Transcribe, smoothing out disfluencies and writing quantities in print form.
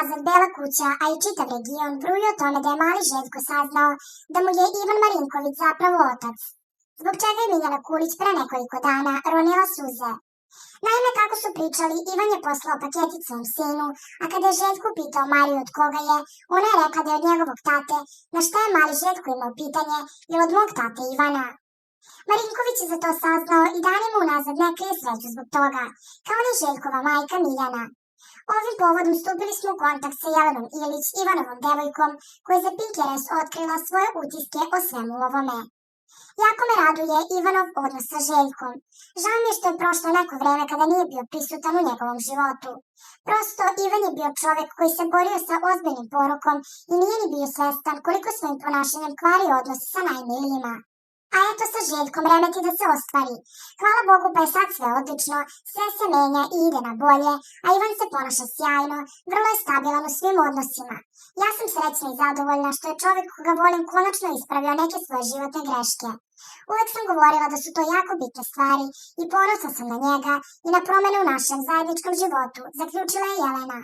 nazad Bela kuća, a i čitav region bruju o tome da je mali Željko saznao da mu je Ivan Marinković zapravo otac, zbog čega je Miljana Kulić pre nekoliko dana ronila suze. Naime, kako su pričali, Ivan je poslao paketić svom sinu, a kada je Željko pitao Mariju od koga je, ona je rekla da je od njegovog tate, na šta je mali Željko imao pitanje, ili od mog tate Ivana. Marinković je za to saznao i danima unazad ne krije sreću zbog toga, kao ni Željkova majka Miljana. Ovim povodom stupili smo u kontakt sa Jelenom Ilić, Ivanovom devojkom, koja je za Pinkeres otkrila svoje utiske o svemu ovome. Jako me raduje Ivanov odnos sa Željkom. Žao mi je što je prošlo neko vreme kada nije bio prisutan u njegovom životu. Prosto, Ivan je bio čovek koji se borio sa ozbiljnim porokom i nije ni bio svestan koliko svojim ponašanjem kvari odnos sa najmilijima. A eto sa Željkom remeti da se ostvari. Hvala Bogu pa je sad sve odlično, sve se menja i ide na bolje, a Ivan se ponaša sjajno, vrlo je stabilan u svim odnosima. Ja sam srećna i zadovoljna što je čovek koga volim konačno ispravio neke svoje životne greške. Uvek sam govorila da su to jako bitne stvari i ponosna sam na njega i na promene u našem zajedničkom životu, zaključila je Jelena.